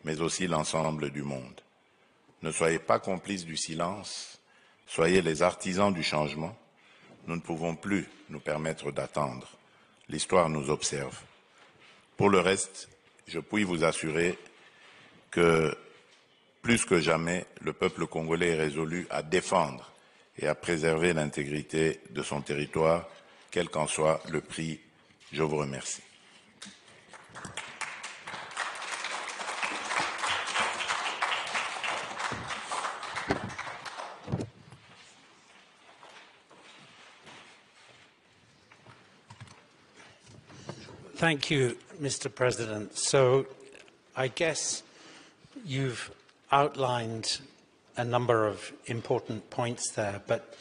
mais aussi l'ensemble du monde. Ne soyez pas complices du silence, soyez les artisans du changement. Nous ne pouvons plus nous permettre d'attendre. L'histoire nous observe. Pour le reste, je puis vous assurer que, plus que jamais, le peuple congolais est résolu à défendre et à préserver l'intégrité de son territoire, quel qu'en soit le prix. Je vous remercie. Thank you, Mr. President. So I guess you've outlined a number of important points there, but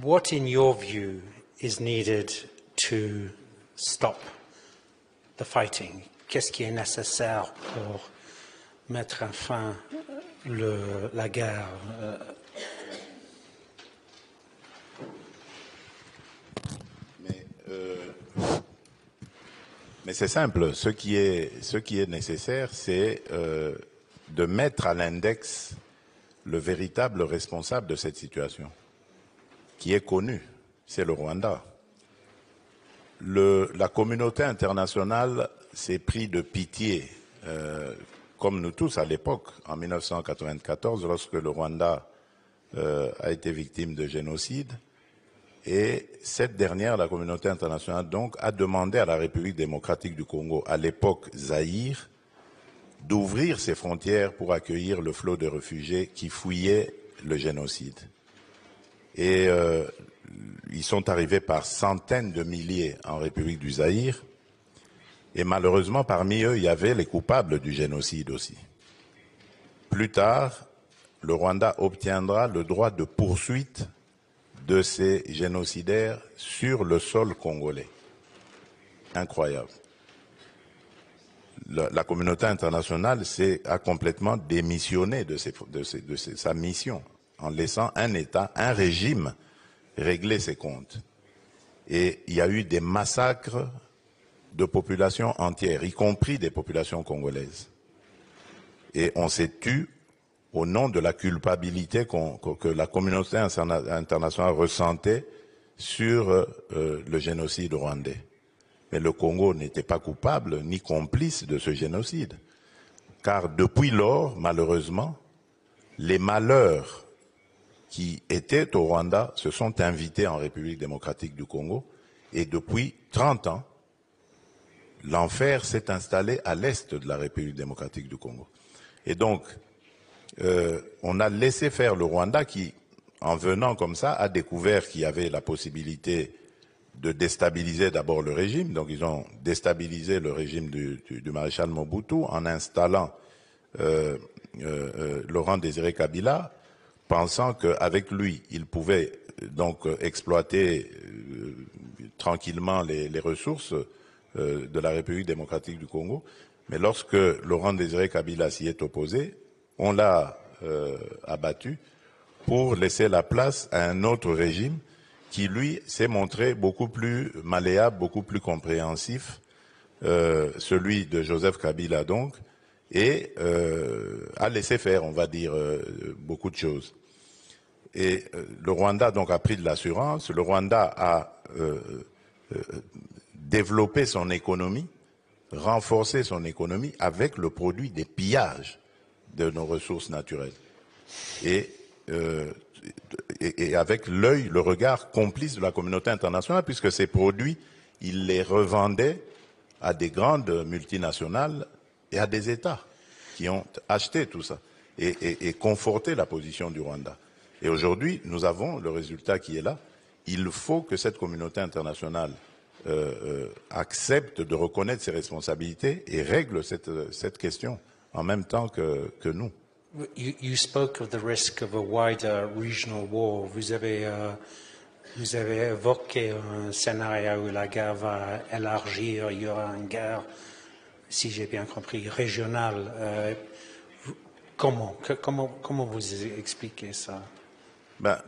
what, in your view, is needed to stop the fighting? Qu'est-ce qui est nécessaire pour mettre fin la guerre? Mais c'est simple. Ce qui est nécessaire, c'est de mettre à l'index le véritable responsable de cette situation, qui est connu, c'est le Rwanda. La communauté internationale s'est pris de pitié, comme nous tous à l'époque, en 1994, lorsque le Rwanda a été victime de génocide. Et cette dernière, la communauté internationale, donc, a demandé à la République démocratique du Congo, à l'époque Zaïre, d'ouvrir ses frontières pour accueillir le flot de réfugiés qui fouillaient le génocide. Et ils sont arrivés par centaines de milliers en République du Zaïre. Et malheureusement, parmi eux, il y avait les coupables du génocide aussi. Plus tard, le Rwanda obtiendra le droit de poursuite de ces génocidaires sur le sol congolais. Incroyable. La communauté internationale a complètement démissionné de sa mission en laissant un État, un régime régler ses comptes. Et il y a eu des massacres de populations entières, y compris des populations congolaises. Et on s'est tué au nom de la culpabilité que la communauté internationale ressentait sur le génocide rwandais. Mais le Congo n'était pas coupable ni complice de ce génocide. Car depuis lors, malheureusement, les malheurs qui étaient au Rwanda se sont invités en République démocratique du Congo. Et depuis 30 ans, l'enfer s'est installé à l'est de la République démocratique du Congo. Et donc, on a laissé faire le Rwanda qui, en venant comme ça, a découvert qu'il y avait la possibilité de déstabiliser d'abord le régime. Donc ils ont déstabilisé le régime du maréchal Mobutu en installant Laurent Désiré Kabila, pensant qu'avec lui, ils pouvaient donc exploiter tranquillement les ressources de la République démocratique du Congo. Mais lorsque Laurent Désiré Kabila s'y est opposé, on l'a abattu pour laisser la place à un autre régime qui, lui, s'est montré beaucoup plus malléable, beaucoup plus compréhensif, celui de Joseph Kabila donc, et a laissé faire, on va dire, beaucoup de choses. Et le Rwanda donc a pris de l'assurance, le Rwanda a développé son économie, renforcé son économie avec le produit des pillages de nos ressources naturelles. Et avec l'œil, le regard complice de la communauté internationale, puisque ces produits, ils les revendaient à des grandes multinationales et à des États qui ont acheté tout ça et conforté la position du Rwanda. Et aujourd'hui, nous avons le résultat qui est là. Il faut que cette communauté internationale accepte de reconnaître ses responsabilités et règle cette question en même temps que nous. You spoke of the risk of a wider regional war. Vous avez évoqué un scénario où la guerre va élargir, il y aura une guerre, si j'ai bien compris, régionale. Comment vous expliquez ça?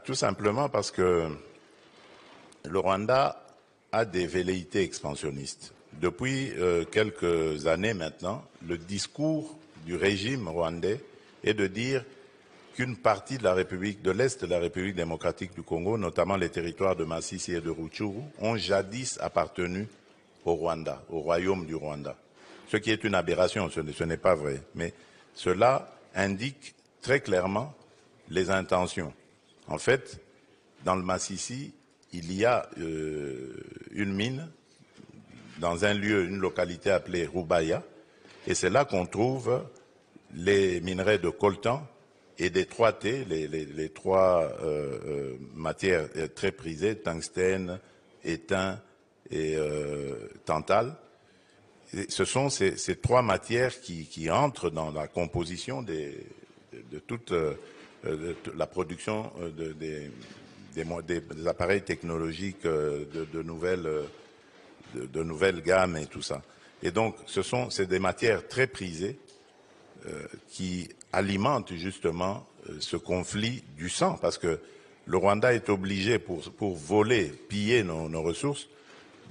Tout simplement parce que le Rwanda a des velléités expansionnistes. Depuis quelques années maintenant, le discours du régime rwandais est de dire qu'une partie de la République, de l'Est de la République démocratique du Congo, notamment les territoires de Masisi et de Rutshuru, ont jadis appartenu au Rwanda, au royaume du Rwanda. Ce qui est une aberration, ce n'est pas vrai. Mais cela indique très clairement les intentions. En fait, dans le Masisi, il y a une mine dans un lieu, une localité appelée Rubaya, et c'est là qu'on trouve les minerais de coltan et des 3T, les trois matières très prisées, tungstène, étain et tantale. Et ce sont ces trois matières qui entrent dans la composition de toute la production des appareils technologiques de nouvelles gammes et tout ça. Et donc, c'est des matières très prisées qui alimentent justement ce conflit du sang, parce que le Rwanda est obligé, pour voler, piller nos ressources,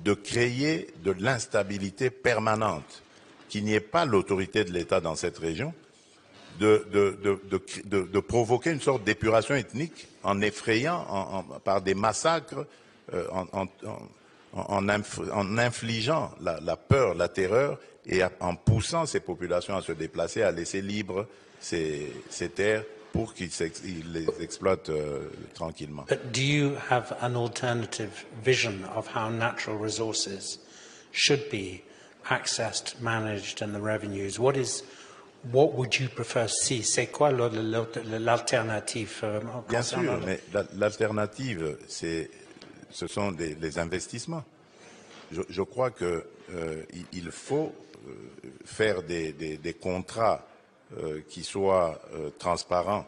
de créer de l'instabilité permanente, qu'il n'y ait pas l'autorité de l'État dans cette région, de provoquer une sorte d'épuration ethnique en effrayant par des massacres, en infligeant la peur, la terreur, et en poussant ces populations à se déplacer, à laisser libres ces terres pour qu'ils les exploitent tranquillement. But do you have an alternative vision of how natural resources should be accessed, managed, and the revenues? What would you prefer to see? C'est quoi l'alternative? Bien sûr, mais l'alternative, ce sont les investissements. Je crois que il faut faire des contrats qui soient transparents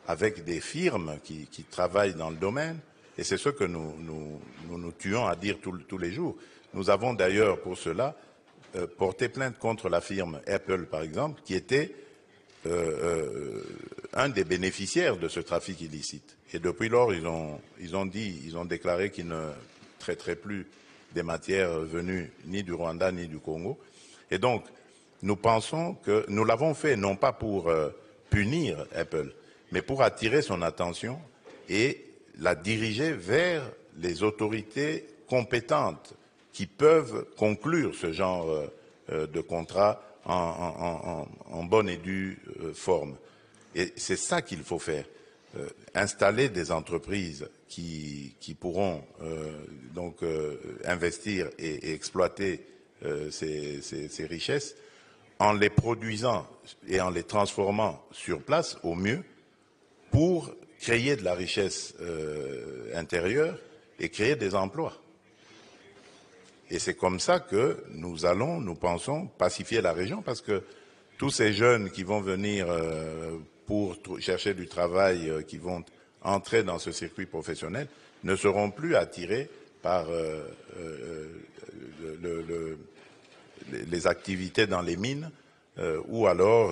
avec des firmes qui travaillent dans le domaine, et c'est ce que nous tuons à dire tous les jours. Nous avons d'ailleurs pour cela porté plainte contre la firme Apple, par exemple, qui était un des bénéficiaires de ce trafic illicite. Et depuis lors, ils ont déclaré qu'ils ne traiteraient plus des matières venues ni du Rwanda ni du Congo. Et donc, nous pensons que nous l'avons fait non pas pour punir Apple, mais pour attirer son attention et la diriger vers les autorités compétentes qui peuvent conclure ce genre de contrat en bonne et due forme. Et c'est ça qu'il faut faire. Installer des entreprises qui pourront donc investir et exploiter ces richesses en les produisant et en les transformant sur place au mieux pour créer de la richesse intérieure et créer des emplois. Et c'est comme ça que nous pensons, pacifier la région, parce que tous ces jeunes qui vont venir pour chercher du travail, qui vont entrer dans ce circuit professionnel, ne seront plus attirés par les activités dans les mines ou alors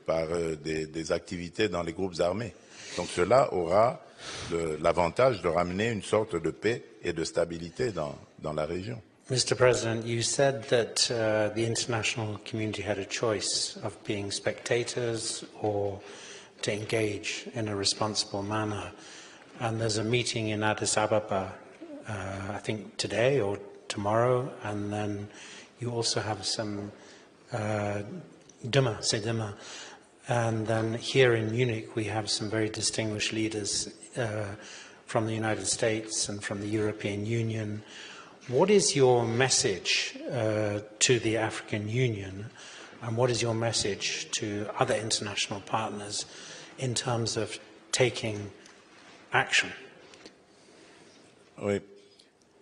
par des activités dans les groupes armés. Donc cela aura l'avantage de ramener une sorte de paix et de stabilité dans la région. Mr. President, you said that the international community had a choice of being spectators or to engage in a responsible manner. And there's a meeting in Addis Ababa, I think today or tomorrow, and then you also have some demain. And then here in Munich, we have some very distinguished leaders from the United States and from the European Union. What is your message to the African Union, and what is your message to other international partners in terms of taking action? Oui.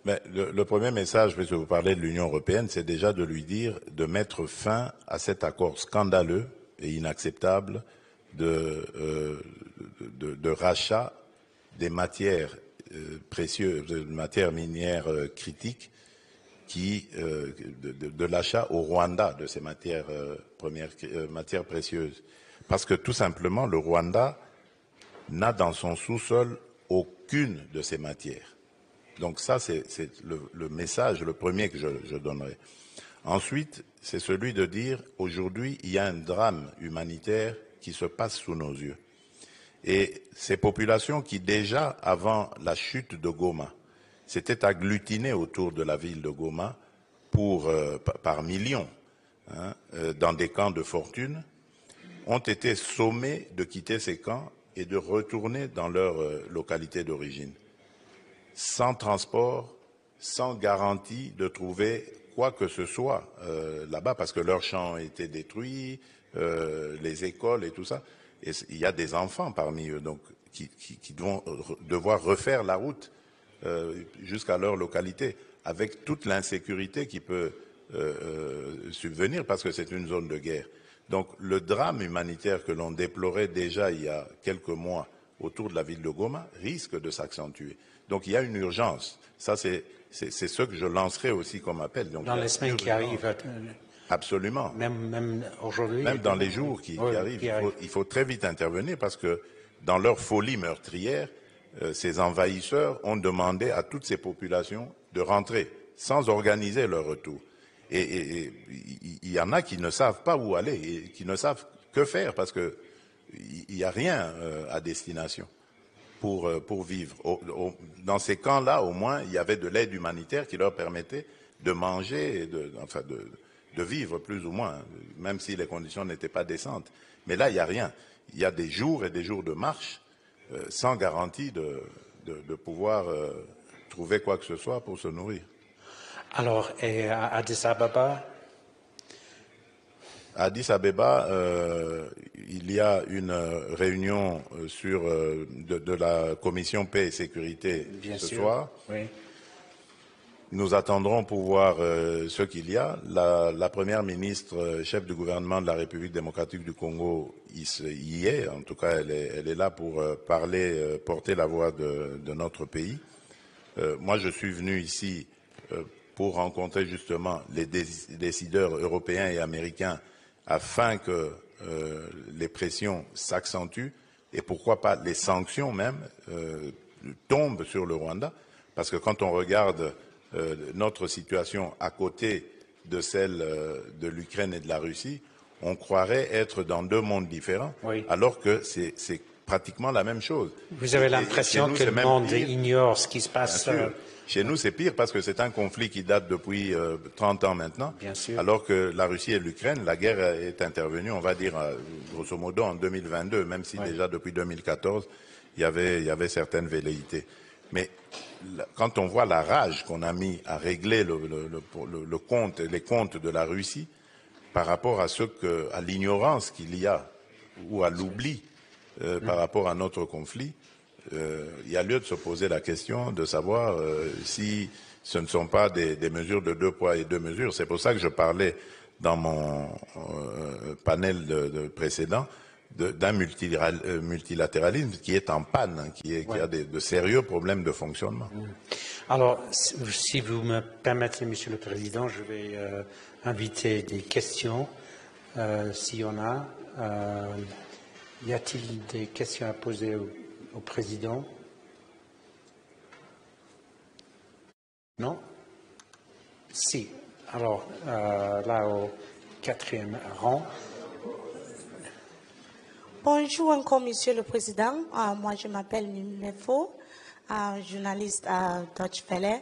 Mais le premier message, puisque vous parlez de l'Union européenne, c'est déjà de lui dire de mettre fin à cet accord scandaleux et inacceptable de rachat des matières précieuses, de matières minières critiques, de l'achat au Rwanda de ces matières matières précieuses. Parce que tout simplement, le Rwanda n'a dans son sous-sol aucune de ces matières. Donc ça, c'est le message, le premier que je donnerai. Ensuite, c'est celui de dire, aujourd'hui, il y a un drame humanitaire qui se passe sous nos yeux. Et ces populations qui, déjà, avant la chute de Goma, s'étaient agglutinées autour de la ville de Goma par millions, dans des camps de fortune, ont été sommés de quitter ces camps et de retourner dans leur localité d'origine, sans transport, sans garantie de trouver quoi que ce soit là-bas, parce que leurs champs étaient détruits, les écoles et tout ça. Et il y a des enfants parmi eux donc, qui vont devoir refaire la route jusqu'à leur localité, avec toute l'insécurité qui peut subvenir, parce que c'est une zone de guerre. Donc le drame humanitaire que l'on déplorait déjà il y a quelques mois autour de la ville de Goma risque de s'accentuer. Donc il y a une urgence. Ça, c'est ce que je lancerai aussi comme appel. Donc, dans les semaines qui arrivent. Absolument. Même aujourd'hui. Même dans les jours qui arrivent, il faut très vite intervenir parce que dans leur folie meurtrière, ces envahisseurs ont demandé à toutes ces populations de rentrer sans organiser leur retour. Et il y en a qui ne savent pas où aller et qui ne savent que faire parce que il n'y a rien à destination pour vivre. Dans ces camps-là, au moins, il y avait de l'aide humanitaire qui leur permettait de manger et de vivre plus ou moins, même si les conditions n'étaient pas décentes. Mais là, il n'y a rien. Il y a des jours et des jours de marche sans garantie de pouvoir trouver quoi que ce soit pour se nourrir. Alors, et à Addis Ababa? À Addis Abeba, il y a une réunion de la commission paix et sécurité ce soir. Oui. Nous attendrons pour voir ce qu'il y a. La première ministre, chef du gouvernement de la République démocratique du Congo, y est. En tout cas, elle est là pour porter la voix de notre pays. Moi, je suis venu ici pour rencontrer justement les décideurs européens et américains afin que les pressions s'accentuent et pourquoi pas les sanctions même tombent sur le Rwanda. Parce que quand on regarde notre situation à côté de celle de l'Ukraine et de la Russie, on croirait être dans deux mondes différents, oui, alors que c'est pratiquement la même chose. Vous avez l'impression que le monde ignore ce qui se passe. Chez nous, c'est pire parce que c'est un conflit qui date depuis 30 ans maintenant, alors que la Russie et l'Ukraine, la guerre est intervenue, on va dire, grosso modo, en 2022, même si déjà depuis 2014, il y avait certaines velléités. Mais quand on voit la rage qu'on a mis à régler les comptes de la Russie par rapport à l'ignorance qu'il y a ou à l'oubli par rapport à notre conflit, il y a lieu de se poser la question de savoir si ce ne sont pas des mesures de deux poids et deux mesures. C'est pour ça que je parlais dans mon panel précédent d'un multilatéralisme qui est en panne, qui a de sérieux problèmes de fonctionnement. Alors, si vous me permettez, Monsieur le Président, je vais inviter des questions, s'il y en a. Y a-t-il des questions à poser au Président? Non? Si. Alors, là, au 4e rang. Bonjour encore, Monsieur le Président. Moi, je m'appelle Mimefo, journaliste à Deutsche Welle.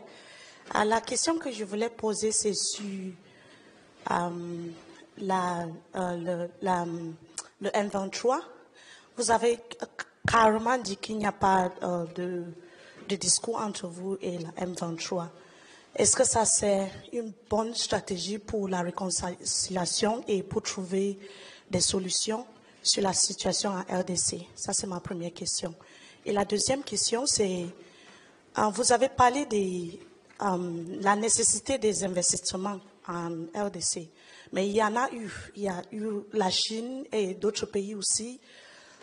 La question que je voulais poser, c'est sur le M23. Vous avez carrément dit qu'il n'y a pas de discours entre vous et la M23. Est-ce que ça, c'est une bonne stratégie pour la réconciliation et pour trouver des solutions sur la situation en RDC? Ça, c'est ma première question. Et la deuxième question, c'est, vous avez parlé de la nécessité des investissements en RDC, mais il y en a eu. Il y a eu la Chine et d'autres pays aussi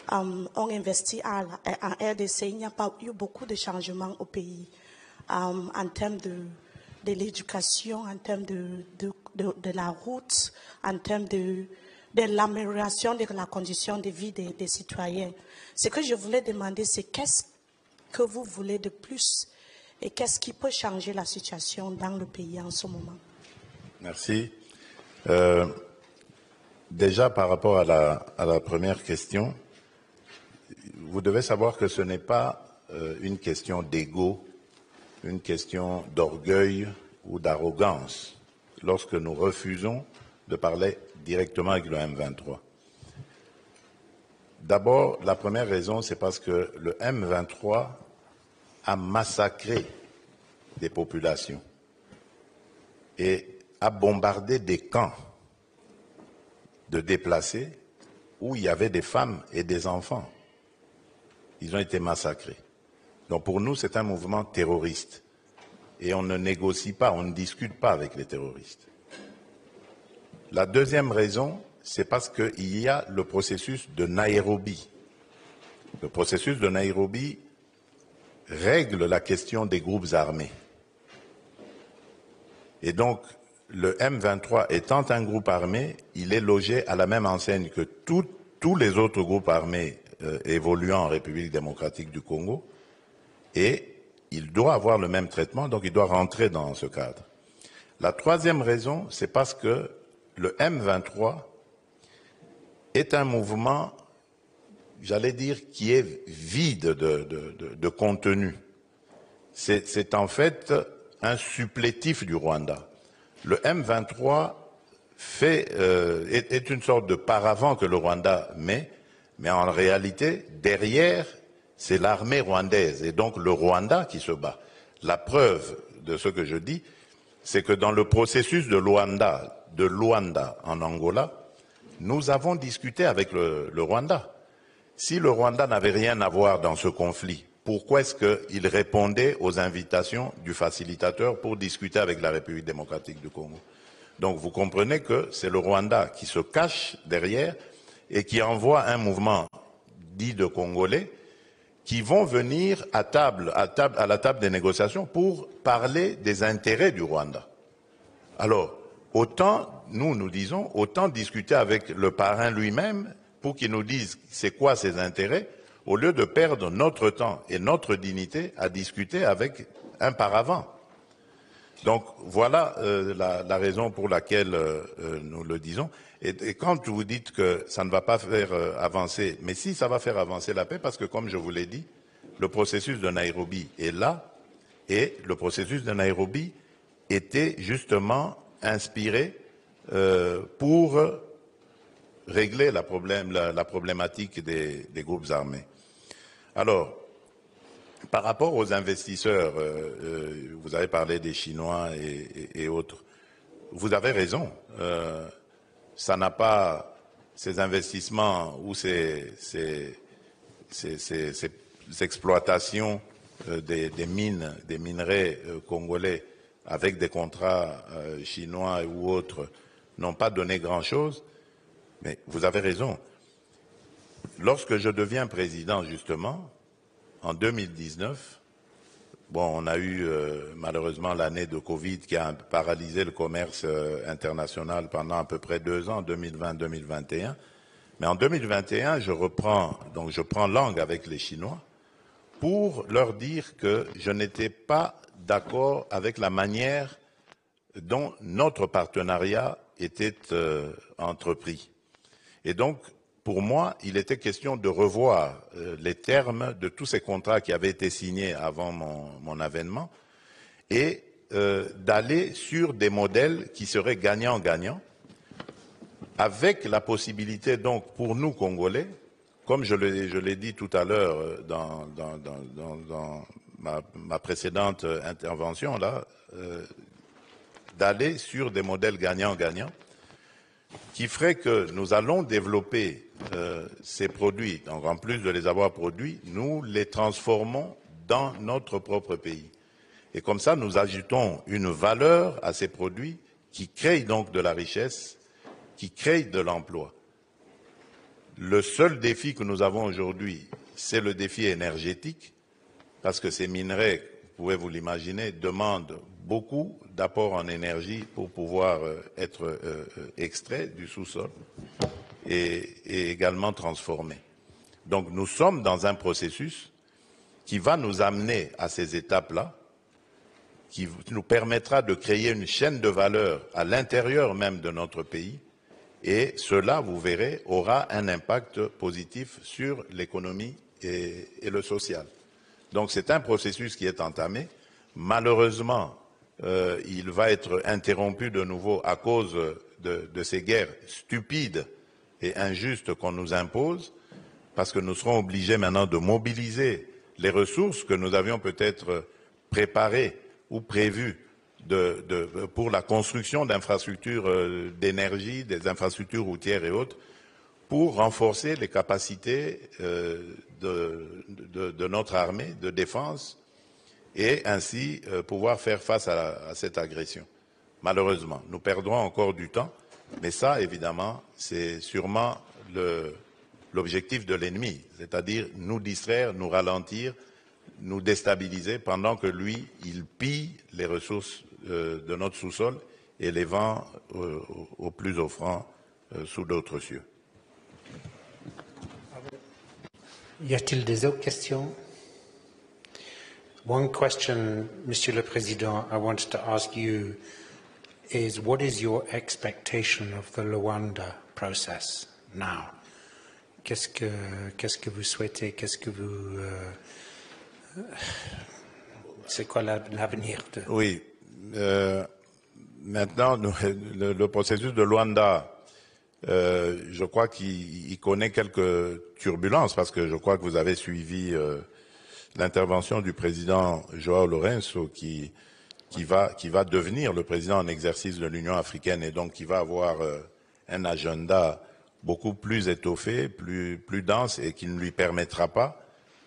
ont investi en RDC. Il n'y a pas eu beaucoup de changements au pays en termes de l'éducation, en termes de la route, en termes de l'amélioration de la condition de vie des citoyens. Ce que je voulais demander, c'est qu'est-ce que vous voulez de plus et qu'est-ce qui peut changer la situation dans le pays en ce moment? Merci. Déjà, par rapport à la première question, vous devez savoir que ce n'est pas une question d'ego, une question d'orgueil ou d'arrogance lorsque nous refusons de parler directement avec le M23. D'abord, la première raison, c'est parce que le M23 a massacré des populations et a bombardé des camps de déplacés où il y avait des femmes et des enfants. Ils ont été massacrés. Donc pour nous, c'est un mouvement terroriste. Et on ne négocie pas, on ne discute pas avec les terroristes. La deuxième raison, c'est parce qu'il y a le processus de Nairobi. Le processus de Nairobi règle la question des groupes armés. Et donc, le M23 étant un groupe armé, il est logé à la même enseigne que tous les autres groupes armés évoluant en République démocratique du Congo, et il doit avoir le même traitement, donc il doit rentrer dans ce cadre. La troisième raison, c'est parce que le M23 est un mouvement, j'allais dire, qui est vide de contenu. C'est en fait un supplétif du Rwanda. Le M23 est une sorte de paravent que le Rwanda met, mais en réalité, derrière, c'est l'armée rwandaise et donc le Rwanda qui se bat. La preuve de ce que je dis, c'est que dans le processus de Luanda en Angola, nous avons discuté avec le Rwanda. Si le Rwanda n'avait rien à voir dans ce conflit, pourquoi est-ce qu'il répondait aux invitations du facilitateur pour discuter avec la République démocratique du Congo? Donc vous comprenez que c'est le Rwanda qui se cache derrière et qui envoie un mouvement dit de Congolais qui vont venir à la table des négociations pour parler des intérêts du Rwanda. Alors, autant, nous disons, autant discuter avec le parrain lui-même pour qu'il nous dise c'est quoi ses intérêts, au lieu de perdre notre temps et notre dignité à discuter avec un paravent. Donc voilà la raison pour laquelle nous le disons. Et quand vous dites que ça ne va pas faire avancer, mais si ça va faire avancer la paix, parce que comme je vous l'ai dit, le processus de Nairobi est là, et le processus de Nairobi était justement inspiré pour régler la problématique des groupes armés. Alors, par rapport aux investisseurs, vous avez parlé des Chinois et autres. Vous avez raison. Ça n'a pas ces investissements ou ces exploitations des mines, des minerais congolais avec des contrats chinois ou autres n'ont pas donné grand-chose. Mais vous avez raison. Lorsque je deviens président, justement, en 2019, bon, on a eu malheureusement l'année de Covid qui a paralysé le commerce international pendant à peu près 2 ans, 2020-2021. Mais en 2021, je prends langue avec les Chinois pour leur dire que je n'étais pas d'accord avec la manière dont notre partenariat était entrepris. Et donc, pour moi, il était question de revoir les termes de tous ces contrats qui avaient été signés avant mon avènement et d'aller sur des modèles qui seraient gagnant-gagnant, avec la possibilité donc pour nous Congolais, comme je l'ai dit tout à l'heure dans ma précédente intervention là, d'aller sur des modèles gagnant-gagnant qui ferait que nous allons développer ces produits. Donc en plus de les avoir produits, nous les transformons dans notre propre pays. Et comme ça, nous ajoutons une valeur à ces produits qui créent donc de la richesse, qui créent de l'emploi. Le seul défi que nous avons aujourd'hui, c'est le défi énergétique, parce que ces minerais, vous pouvez vous l'imaginer, demandent beaucoup d'apports en énergie pour pouvoir être extraits du sous-sol et également transformés. Donc nous sommes dans un processus qui va nous amener à ces étapes-là qui nous permettra de créer une chaîne de valeur à l'intérieur même de notre pays. Et cela, vous verrez, aura un impact positif sur l'économie et le social. Donc c'est un processus qui est entamé. Malheureusement, il va être interrompu de nouveau à cause de ces guerres stupides et injustes qu'on nous impose, parce que nous serons obligés maintenant de mobiliser les ressources que nous avions peut-être préparées ou prévues pour la construction d'infrastructures d'énergie, des infrastructures routières et autres, pour renforcer les capacités de notre armée de défense et ainsi pouvoir faire face à cette agression. Malheureusement, nous perdrons encore du temps, mais ça, évidemment, c'est sûrement l'objectif de l'ennemi, c'est-à-dire nous distraire, nous ralentir, nous déstabiliser pendant que lui, il pille les ressources de notre sous-sol et les vend au plus offrant sous d'autres cieux. Y a-t-il des autres questions? One question, Monsieur le Président, I wanted to ask you is what is your expectation of the Luanda process now? Qu'est-ce que vous souhaitez? Qu'est-ce que vous... c'est quoi l'avenir de... Oui. Maintenant, le processus de Luanda, je crois qu'il connaît quelques turbulences parce que je crois que vous avez suivi l'intervention du président João Lourenço qui va devenir le président en exercice de l'Union africaine et donc qui va avoir un agenda beaucoup plus étoffé, plus dense et qui ne lui permettra pas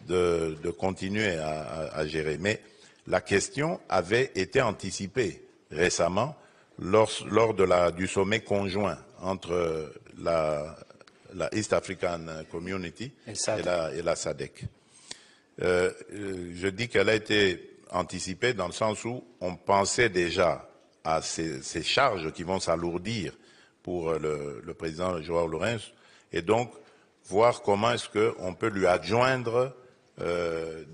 de continuer à gérer. Mais la question avait été anticipée récemment lors du sommet conjoint entre la East African Community et la SADC. Je dis qu'elle a été anticipée dans le sens où on pensait déjà à ces charges qui vont s'alourdir pour le président João Lourenço et donc voir comment est-ce qu'on peut lui adjoindre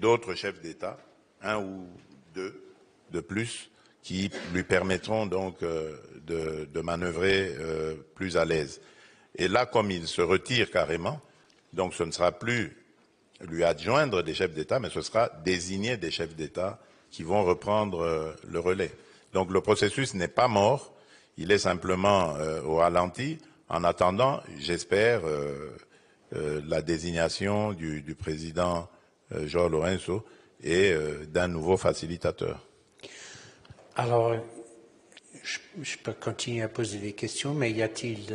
d'autres chefs d'État, un ou deux de plus, qui lui permettront donc de manœuvrer plus à l'aise. Et là, comme il se retire carrément, donc ce ne sera plus lui adjoindre des chefs d'État, mais ce sera désigner des chefs d'État qui vont reprendre le relais. Donc le processus n'est pas mort, il est simplement au ralenti. En attendant, j'espère la désignation du président João Lourenço et d'un nouveau facilitateur. Alors, je peux continuer à poser des questions, mais y a-t-il,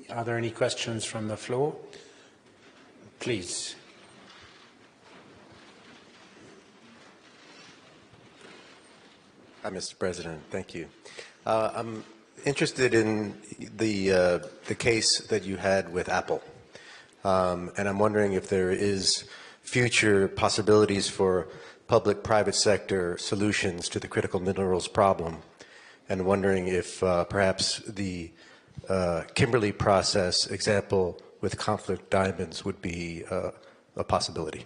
are there any questions from the floor? Please. Hi, Mr. President. Thank you. I'm interested in the case that you had with Apple, and I'm wondering if there is future possibilities for public-private sector solutions to the critical minerals problem, and wondering if perhaps the Kimberley process example with Conflict Diamonds would be a possibility.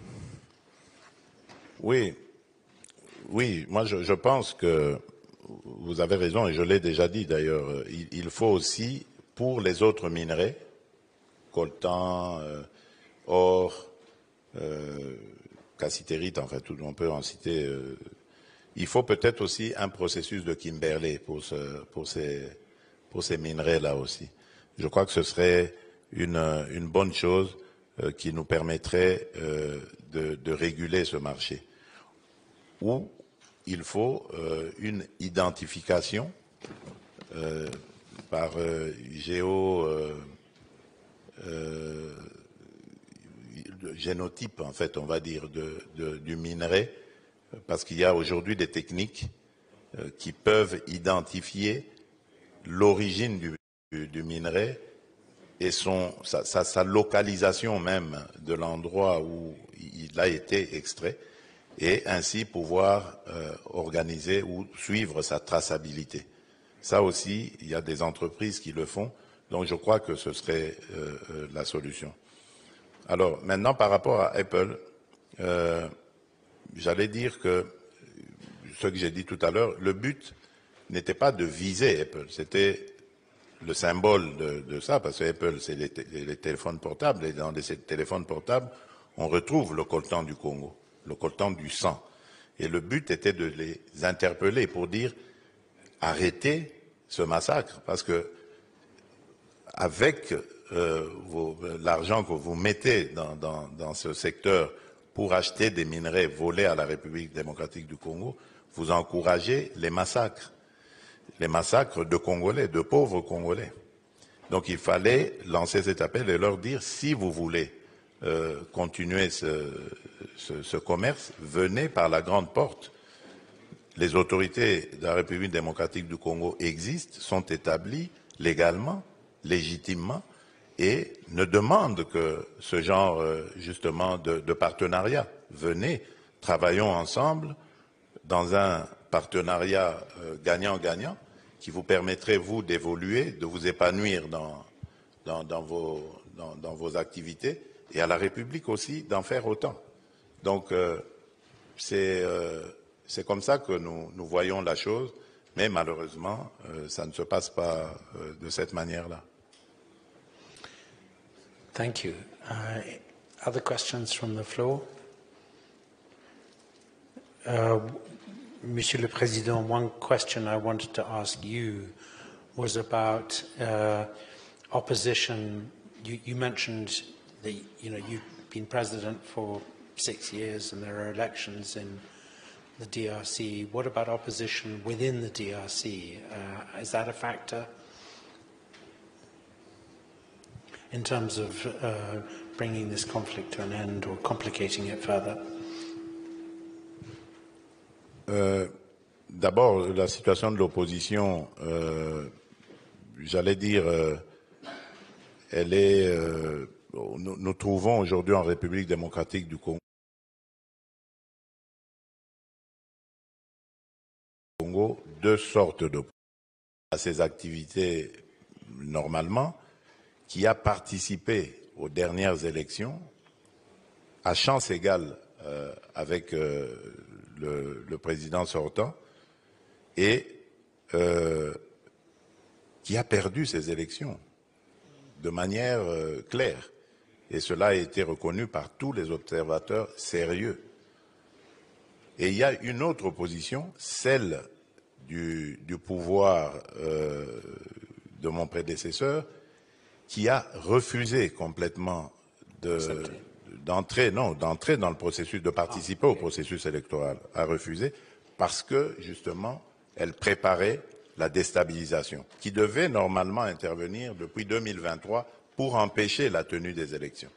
Oui, moi je pense que vous avez raison et je l'ai déjà dit d'ailleurs, il faut aussi pour les autres minerais, coltan, or, cassitérite, en fait, on peut en citer, il faut peut-être aussi un processus de Kimberley pour ces minerais-là aussi. Je crois que ce serait une bonne chose qui nous permettrait de réguler ce marché. Où il faut une identification par génotype, en fait, on va dire, du minerai, parce qu'il y a aujourd'hui des techniques qui peuvent identifier l'origine du minerai et sa localisation même de l'endroit où il a été extrait, et ainsi pouvoir organiser ou suivre sa traçabilité. Ça aussi, il y a des entreprises qui le font, donc je crois que ce serait la solution. Alors, maintenant, par rapport à Apple, j'allais dire que ce que j'ai dit tout à l'heure, le but n'était pas de viser Apple, c'était le symbole de ça, parce que Apple, c'est les téléphones portables, et dans les téléphones portables, on retrouve le coltan du Congo, le coltan du sang. Et le but était de les interpeller pour dire arrêtez ce massacre, parce que avec l'argent que vous mettez dans ce secteur pour acheter des minerais volés à la République démocratique du Congo, vous encouragez les massacres de Congolais, de pauvres Congolais. Donc il fallait lancer cet appel et leur dire, si vous voulez continuer ce commerce, venez par la grande porte. Les autorités de la République démocratique du Congo existent, sont établies légalement, légitimement, et ne demandent que ce genre justement de partenariat. Venez, travaillons ensemble dans un partenariat gagnant-gagnant qui vous permettrait, vous, d'évoluer, de vous épanouir dans vos activités, et à la République aussi d'en faire autant. Donc, c'est comme ça que nous voyons la chose, mais malheureusement, ça ne se passe pas de cette manière-là. Thank you. Other questions from the floor? Monsieur le Président, one question I wanted to ask you was about opposition. You mentioned that you've been president for 6 years and there are elections in the DRC. What about opposition within the DRC? Is that a factor in terms of bringing this conflict to an end or complicating it further? D'abord, la situation de l'opposition, j'allais dire, elle est. Nous trouvons aujourd'hui en République démocratique du Congo deux sortes d'opposition. À ses activités normalement, qui a participé aux dernières élections à chance égale avec le président sortant et qui a perdu ces élections de manière claire. Et cela a été reconnu par tous les observateurs sérieux. Et il y a une autre opposition, celle du pouvoir de mon prédécesseur, qui a refusé complètement d'entrer dans le processus, de participer au processus électoral, a refusé parce que, justement, elle préparait la déstabilisation, qui devait normalement intervenir depuis 2023 pour empêcher la tenue des élections.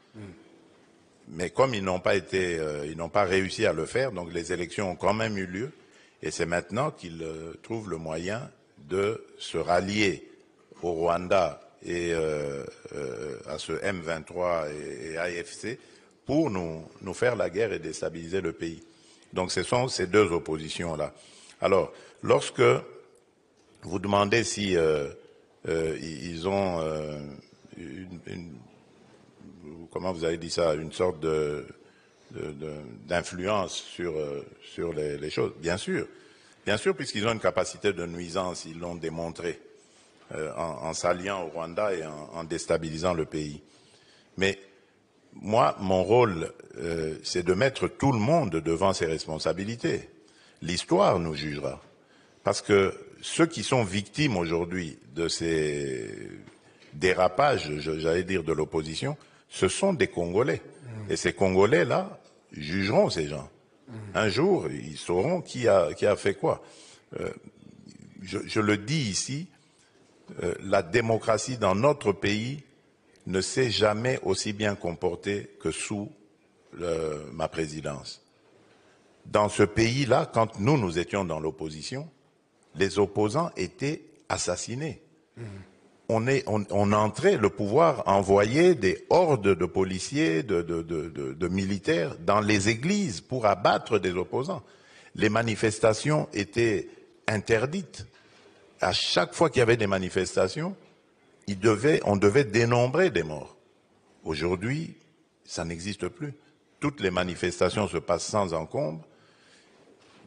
Mais comme ils n'ont pas réussi à le faire, donc les élections ont quand même eu lieu, et c'est maintenant qu'ils trouvent le moyen de se rallier au Rwanda et à ce M23 et AFC pour nous faire la guerre et déstabiliser le pays. Donc ce sont ces deux oppositions-là. Alors, lorsque vous demandez si ils ont comment vous avez dit ça, une sorte d'influence sur les choses, bien sûr, puisqu'ils ont une capacité de nuisance, ils l'ont démontré en s'alliant au Rwanda et en déstabilisant le pays. Mais moi, mon rôle, c'est de mettre tout le monde devant ses responsabilités. L'histoire nous jugera. Parce que ceux qui sont victimes aujourd'hui de ces dérapages, j'allais dire, de l'opposition, ce sont des Congolais. Et ces Congolais-là jugeront ces gens. Un jour, ils sauront qui a fait quoi. Je le dis ici, la démocratie dans notre pays ne s'est jamais aussi bien comportée que sous ma présidence. Dans ce pays-là, quand nous étions dans l'opposition, les opposants étaient assassinés. On entrait, le pouvoir envoyait des hordes de policiers, de militaires dans les églises pour abattre des opposants. Les manifestations étaient interdites. À chaque fois qu'il y avait des manifestations, on devait dénombrer des morts. Aujourd'hui, ça n'existe plus. Toutes les manifestations se passent sans encombre.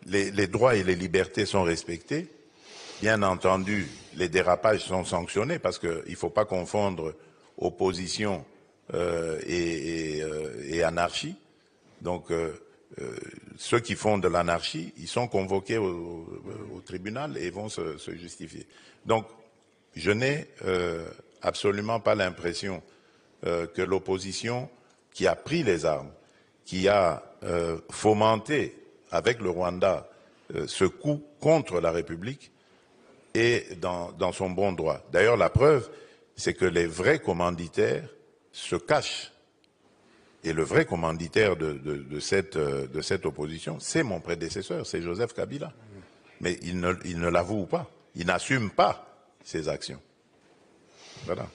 les droits et les libertés sont respectés. Bien entendu, les dérapages sont sanctionnés parce qu'il ne faut pas confondre opposition et anarchie. Donc, ceux qui font de l'anarchie, ils sont convoqués au tribunal et vont se justifier. Donc, je n'ai absolument pas l'impression que l'opposition qui a pris les armes, qui a fomenté avec le Rwanda ce coup contre la République, est dans son bon droit. D'ailleurs, la preuve, c'est que les vrais commanditaires se cachent. Et le vrai commanditaire de cette opposition, c'est mon prédécesseur, c'est Joseph Kabila. Mais il ne l'avoue pas, il n'assume pas ses actions. Voilà.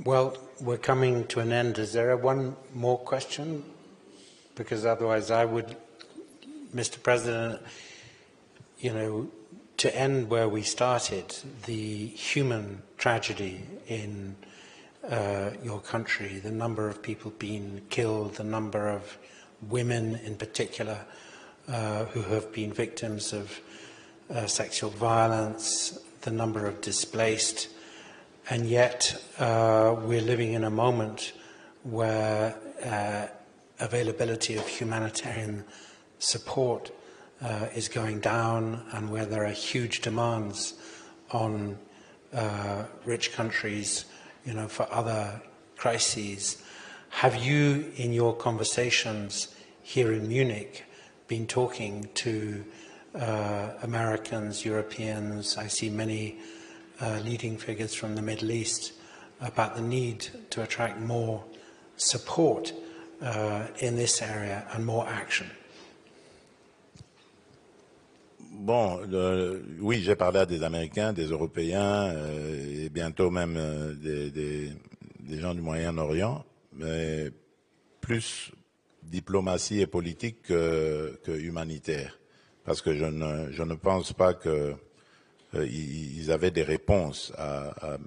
Well, we're coming to an end. Is there one more question? Because otherwise I would, Mr. President, you know, to end where we started, the human tragedy in your country, the number of people being killed, the number of women in particular who have been victims of sexual violence, the number of displaced, and yet we're living in a moment where availability of humanitarian support is going down, and where there are huge demands on rich countries, you know, for other crises. Have you, in your conversations here in Munich, been talking to Americans, Europeans? I see many leading figures from the Middle East about the need to attract more support in this area and more action. Bon, oui, j'ai parlé à des Américains, des Européens et bientôt même des gens du Moyen-Orient, mais plus diplomatie et politique que humanitaire, parce que je ne pense pas qu'ils avaient des réponses à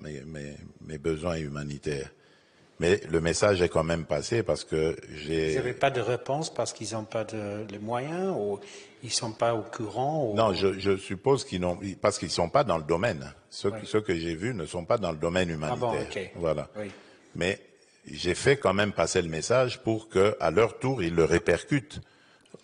mes besoins humanitaires. Mais le message est quand même passé parce que j'ai... Vous n'avez pas de réponse parce qu'ils n'ont pas les moyens ou ils ne sont pas au courant ou... Non, je suppose qu'ils n'ont... Parce qu'ils ne sont pas dans le domaine. Ceux que j'ai vus ne sont pas dans le domaine humanitaire. Ah bon, okay. Voilà. Oui. Mais j'ai fait quand même passer le message pour qu'à leur tour, ils le répercutent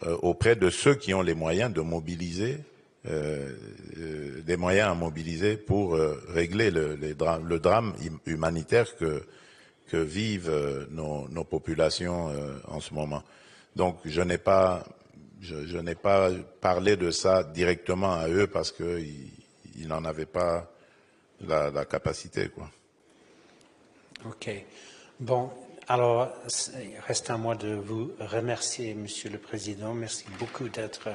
auprès de ceux qui ont les moyens de mobiliser, des moyens à mobiliser pour régler le drame humanitaire que vivent nos populations en ce moment. Donc je n'ai pas parlé de ça directement à eux parce qu'ils n'en avaient pas la capacité, quoi. Ok. Bon, alors, il reste à moi de vous remercier, Monsieur le Président. Merci beaucoup d'être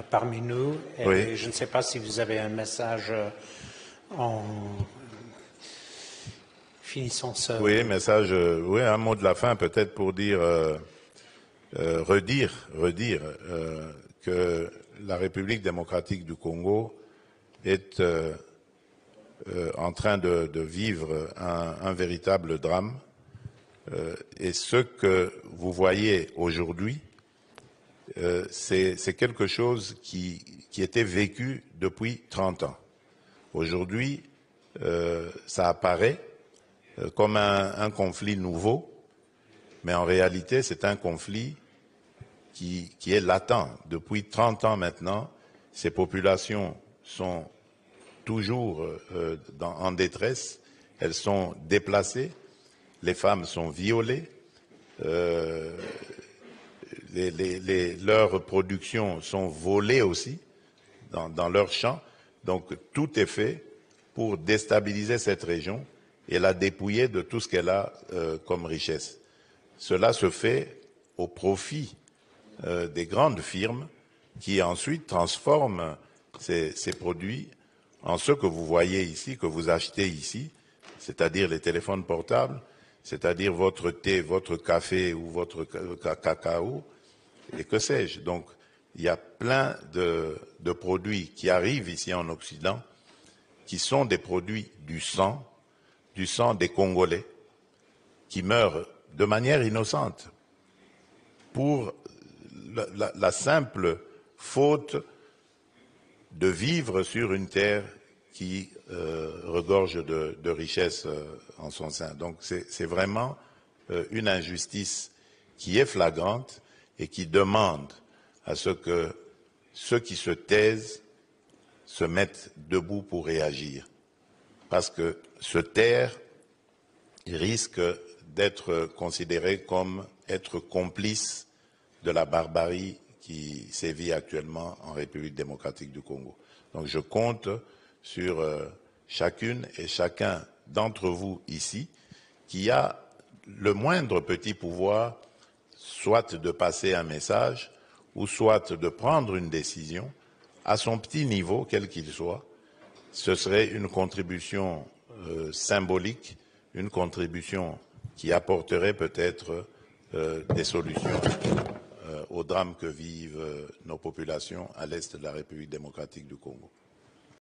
parmi nous. Et oui. Je ne sais pas si vous avez un message en finissant ce... Oui, message, oui, un mot de la fin peut-être pour dire, redire que la République démocratique du Congo est en train de vivre un véritable drame. Et ce que vous voyez aujourd'hui, c'est quelque chose qui était vécu depuis 30 ans. Aujourd'hui, ça apparaît comme un conflit nouveau, mais en réalité, c'est un conflit qui est latent. Depuis 30 ans maintenant, ces populations sont toujours en détresse, elles sont déplacées, les femmes sont violées, leurs productions sont volées aussi dans leurs champs. Donc tout est fait pour déstabiliser cette région et la dépouiller de tout ce qu'elle a comme richesse. Cela se fait au profit des grandes firmes qui ensuite transforment ces produits en ce que vous voyez ici, que vous achetez ici, c'est-à-dire les téléphones portables, c'est-à-dire votre thé, votre café ou votre cacao, et que sais-je. Donc, il y a plein de produits qui arrivent ici en Occident, qui sont des produits du sang des Congolais, qui meurent de manière innocente pour la simple faute de vivre sur une terre qui regorge de richesses en son sein. Donc c'est vraiment une injustice qui est flagrante et qui demande à ce que ceux qui se taisent se mettent debout pour réagir. Parce que se taire risque d'être considéré comme être complice de la barbarie qui sévit actuellement en République démocratique du Congo. Donc je compte sur chacune et chacun d'entre vous ici qui a le moindre petit pouvoir, soit de passer un message ou soit de prendre une décision à son petit niveau, quel qu'il soit. Ce serait une contribution symbolique, une contribution qui apporterait peut-être des solutions au drame que vivent nos populations à l'est de la République démocratique du Congo.